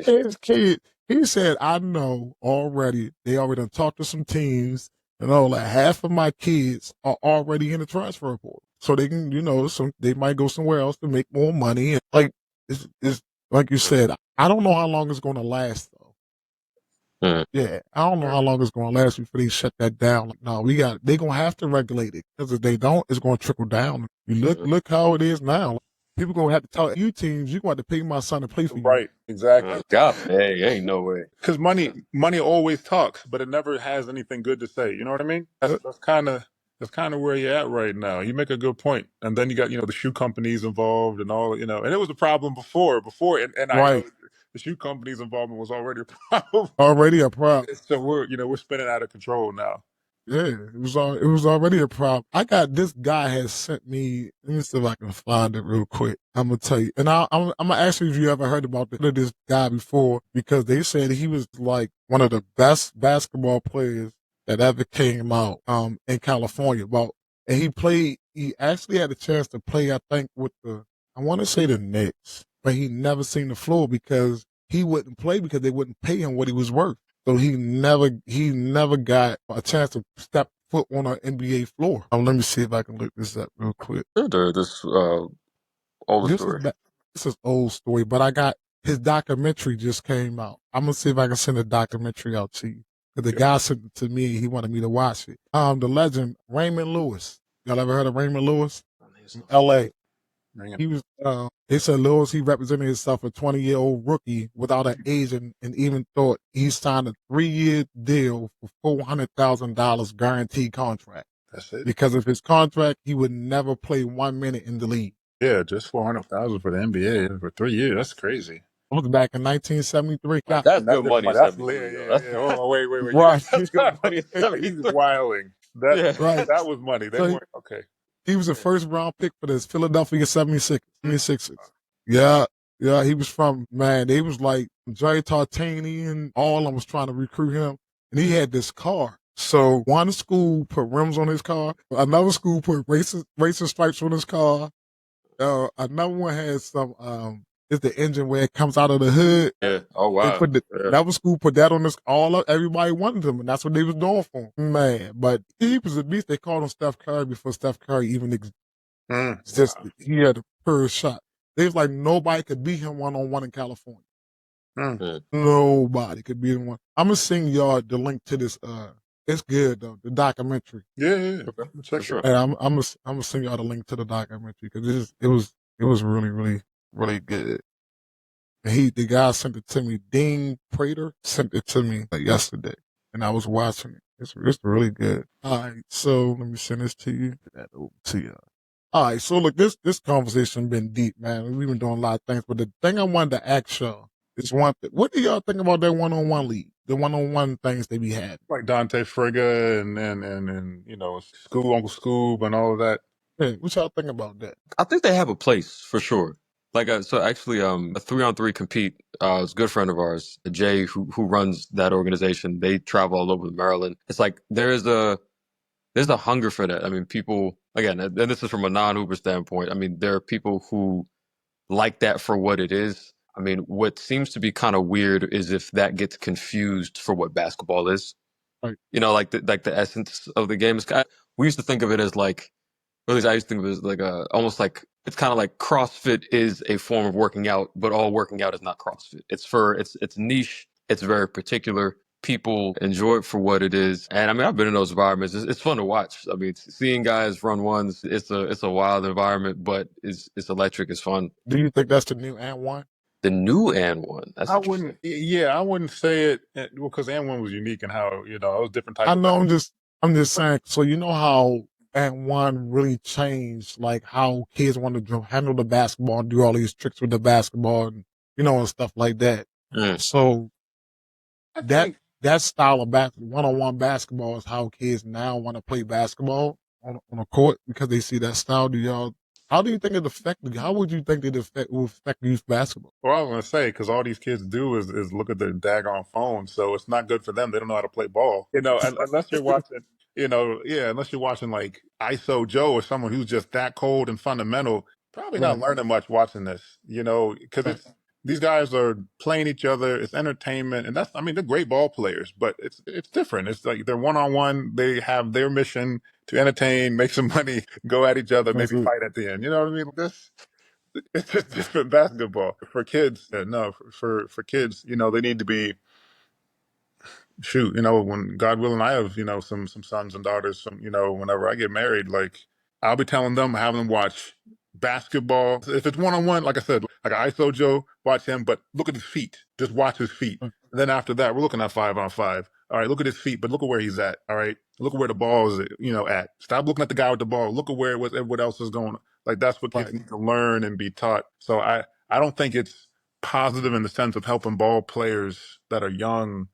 His kid, he said, I know already. They already done talked to some teams. Like half of my kids are already in the transfer portal. So they can, they might go somewhere else to make more money. And like, it's like you said, I don't know how long it's going to last though. Yeah, I don't know how long it's going to last before they shut that down. Like, no, they're going to have to regulate it because if they don't, it's going to trickle down. You look how it is now. People gonna have to tell you teams, you're going to pay my son to play for you. Right, exactly. God, hey, ain't no way. Because money always talks, but it never has anything good to say. You know what I mean? That's kind of where you're at right now. You make a good point, and then you got the shoe companies involved and all. And it was a problem before, and I know Right. the shoe companies' involvement was already a problem. Already a problem. So we're spinning out of control now. Yeah, it was already a problem. I got this guy has sent me. Let me see if I can find it real quick. I'm gonna tell you, and I'm gonna ask you if you ever heard about this guy before, because they said he was like one of the best basketball players that ever came out in California. And he played. He actually had a chance to play, I think, with I want to say the Knicks, but he never seen the floor because he wouldn't play because they wouldn't pay him what he was worth. So he never got a chance to step foot on an NBA floor. Let me see if I can look this up real quick. This older This story. this is old story, but I got his documentary just came out. I'm gonna see if I can send a documentary out to you. Cause the guy sent it to me, he wanted me to watch it. The legend Raymond Lewis. Y'all ever heard of Raymond Lewis? From L.A. He was, they said Lewis, he represented himself a 20-year-old rookie without an agent and even thought he signed a 3-year deal for $400,000 guaranteed contract. That's it. Because of his contract, he would never play 1 minute in the league. Yeah, just 400,000 for the NBA for 3 years. That's crazy. It was back in 1973. That's good money in That's 73, though. yeah. Oh, wait. Right. That's good money in He's 73. wilding. Yeah. Right. That was money. They So weren't okay. he was a first round pick for the Philadelphia 76ers. Yeah. Yeah, he was they was like Jerry Tartani and all of them was trying to recruit him. And he had this car. So one school put rims on his car. Another school put racing stripes on his car. Another one had some, it's the engine where it comes out of the hood. Yeah. Oh, They wow. another school put that on this, everybody wanted him, and that's what they was doing for him. Man, but he was a beast. They called him Steph Curry before Steph Curry even existed. He had a pure shot. They was like, nobody could beat him one-on-one in California. Nobody could beat him one. I'm gonna send y'all the link to this. It's good though, the documentary. Yeah. Okay. Check Sure. it. And I'm gonna send y'all the link to the documentary because it was really, really, really good. And the guy sent it to me. Dean Prater sent it to me yesterday, and I was watching it. It's really good. All right, so let me send this to you. Get that over to you. All right, so look, this conversation been deep, man. We've been doing a lot of things, but the thing I wanted to ask y'all is one thing. What do y'all think about that one-on-one league? The one-on-one things they be having? Like Dante Frigga and Uncle Scoob and all of that. Hey, what y'all think about that? I think they have a place for sure. Like, so actually, a 3-on-3 compete. Is a good friend of ours, Jay, who runs that organization. They travel all over Maryland. It's like there's a hunger for that. I mean, people again, and this is from a non-Hooper standpoint. I mean, there are people who like that for what it is. I mean, what seems to be kind of weird is if that gets confused for what basketball is. Right. Like the essence of the game is. We used to think of it as like. Or at least I used to think of it as like almost like it's kind of like CrossFit is a form of working out, but all working out is not CrossFit. It's niche. It's very particular. People enjoy it for what it is, and I mean I've been in those environments. It's fun to watch. I mean, seeing guys run ones, it's a wild environment, but it's electric. It's fun. Do you think that's the new and one? The new and one. That's I interesting. I wouldn't say it because and1 was unique in how it was different type. I know. I'm just saying. So you know how and one really changed, like how kids want to handle the basketball and do all these tricks with the basketball, and and stuff like that. So that style of one-on-one basketball is how kids now want to play basketball on a court because they see that style. How do you think it affected? How would you think it will affect youth basketball? Well, I was going to say, because all these kids do is look at their daggone phones, so it's not good for them. They don't know how to play ball, unless you're watching, unless you're watching like ISO Joe or someone who's just that cold and fundamental. Probably not learning much watching this, because these guys are playing each other. It's entertainment, and they're great ball players, but it's different. It's like they're one-on-one. They have their mission to entertain, make some money, go at each other, maybe fight at the end. You know what I mean? It's just different basketball for kids. No, for kids, they need to be when God willing, I have some sons and daughters. Whenever I get married, like I'll be telling them, having them watch basketball. If it's one-on-one, like I said, like ISO Joe, watch him, but look at his feet. Just watch his feet. And then after that, we're looking at 5-on-5. All right, look at his feet, but look at where he's at. All right, look at where the ball is, at. Stop looking at the guy with the ball. Look at where what else is going on. Like that's what kids need to learn and be taught. So I don't think it's positive in the sense of helping ball players that are young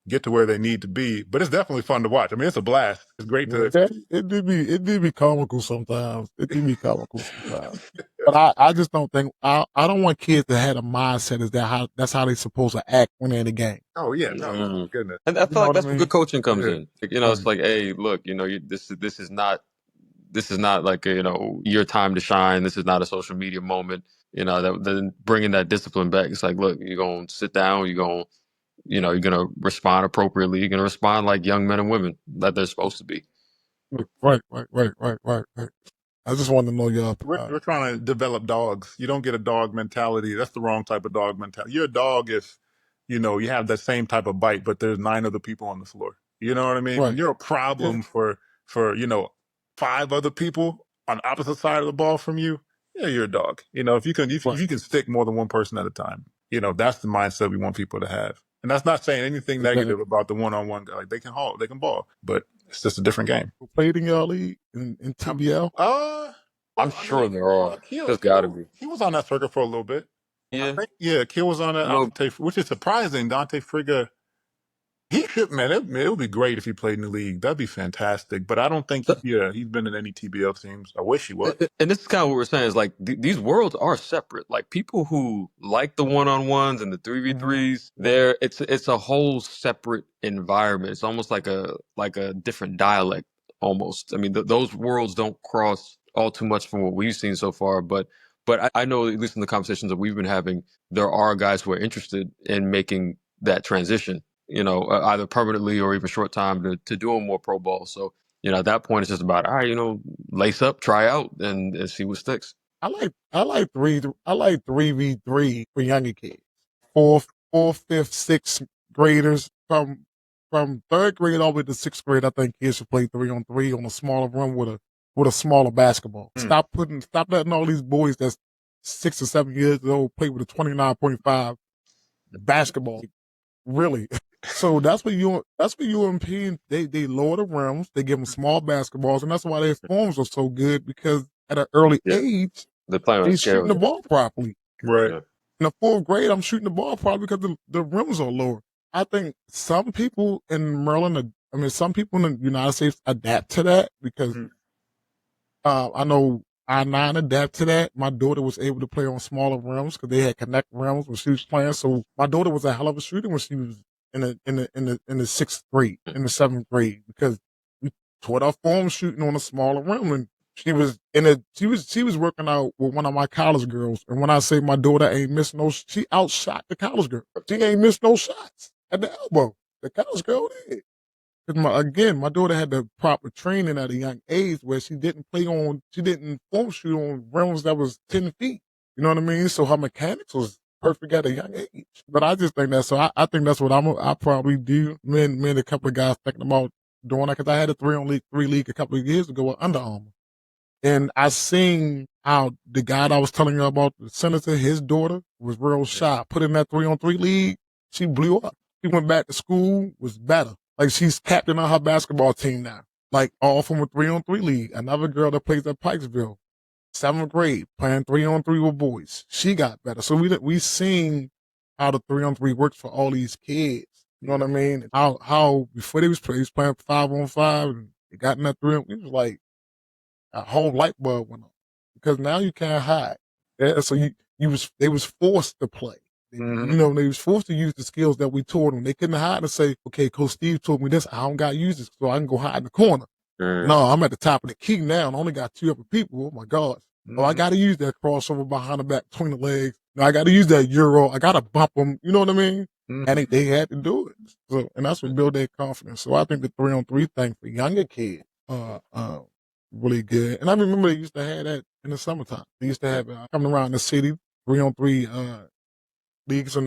get to where they need to be, but it's definitely fun to watch. I mean, it's a blast. It's great to. It did be comical sometimes. It did be comical sometimes. But I just don't think I don't want kids to have a mindset that's how they supposed to act when they're in the game. Oh yeah, no, goodness. And I feel like that's where good coaching comes Yeah. in. It's like, hey, look, this is not like your time to shine. This is not a social media moment. Then bringing that discipline back. It's like, look, you're gonna sit down. You're gonna respond appropriately. You're gonna respond like young men and women that they're supposed to be. Right. I just wanted to know y'all. We're trying to develop dogs. You don't get a dog mentality. That's the wrong type of dog mentality. You're a dog if, you have that same type of bite, but there's 9 other people on the floor. You know what I mean? Right. When you're a problem for 5 other people on the opposite side of the ball from you, yeah, you're a dog. If you can stick more than one person at a time, that's the mindset we want people to have. And that's not saying anything negative about the one-on-one guy. Like they can haul, they can ball, but it's just a different game. Played in y'all league in TBL? I'm sure there are. There's got to be. He was on that circuit for a little bit. Yeah. Kill was on that, which is surprising. Dante Frigga, he should, man. It would be great if he played in the league. That'd be fantastic. But I don't think he's been in any TBL teams. I wish he would. And this is kind of what we're saying is like these worlds are separate. Like people who like the one-on-ones and the 3v3s, it's a whole separate environment. It's almost like a different dialect almost. I mean, those worlds don't cross all too much from what we've seen so far, but I know, at least in the conversations that we've been having, there are guys who are interested in making that transition, either permanently or even short time to doing more pro ball. So, at that point, it's just about, all right, lace up, try out, and see what sticks. I like 3v3 for younger kids. Fourth, fifth, sixth graders from 3rd grade all the way to 6th grade. I think kids should play 3-on-3 on a smaller room with a smaller basketball. Stop letting all these boys that's 6 or 7 years old play with a 29.5 basketball. Really. So that's what UMP, they lower the rims, they give them small basketballs, and that's why their forms are so good, because at an early age, they're shooting the ball properly. Right. In the 4th grade, I'm shooting the ball properly because the rims are lower. I think some people in Maryland, some people in the United States adapt to that because I know I-9 adapt to that. My daughter was able to play on smaller rims because they had connect rims when she was playing. So my daughter was a hell of a shooter when she was in the 6th grade, in the 7th grade, because we taught her form shooting on a smaller rim, and she was working out with one of my college girls. And when I say my daughter ain't missed she outshot the college girl. She ain't missed no shots at the elbow. The college girl did. My daughter had the proper training at a young age where she didn't form shoot on rims that was 10 feet. You know what I mean? So her mechanics was perfect at a young age. But I just think I think that's what I probably do. Me and a couple of guys thinking about doing that, because I had a 3-on-3 league a couple of years ago with Under Armour. And I seen how the guy that I was telling you about, the senator, his daughter was real shy. Put in that 3-on-3 league, she blew up. She went back to school, was better. Like, she's captain of her basketball team now. Like, all from a 3-on-3 league. Another girl that plays at Pikesville, 7th grade, playing 3-on-3 with boys. She got better. So we seen how the 3-on-3 works for all these kids. You know what I mean? How before they was playing 5-on-5, and they got in that 3-on-3, it was like a whole light bulb went on. Because now you can't hide. Yeah, so they was forced to play. They was forced to use the skills that we taught them. They couldn't hide and say, okay, Coach Steve told me this, I don't got to use this, so I can go hide in the corner. No, I'm at the top of the key now, and I only got 2 other people. Oh my gosh. Oh, I got to use that crossover behind the back, between the legs. No, I got to use that Euro. I got to bump them. You know what I mean? And they had to do it. So, and that's what built their confidence. So I think the 3-on-3 thing for younger kids, really good. And I remember they used to have that in the summertime. They used to have coming around the city, 3-on-3 leagues in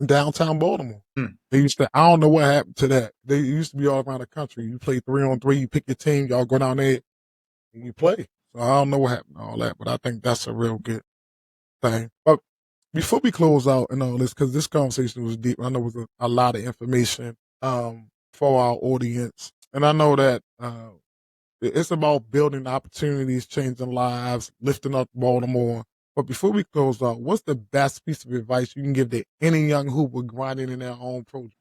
downtown Baltimore. They used to, I don't know what happened to that. They used to be all around the country. You play 3-on-3, you pick your team, y'all go down there and you play. So I don't know what happened to all that, but I think that's a real good thing. But before we close out and all this, because this conversation was deep, I know it was a lot of information for our audience. And I know that it's about building opportunities, changing lives, lifting up Baltimore. But before we close out, what's the best piece of advice you can give to any young hooper grinding in their own project?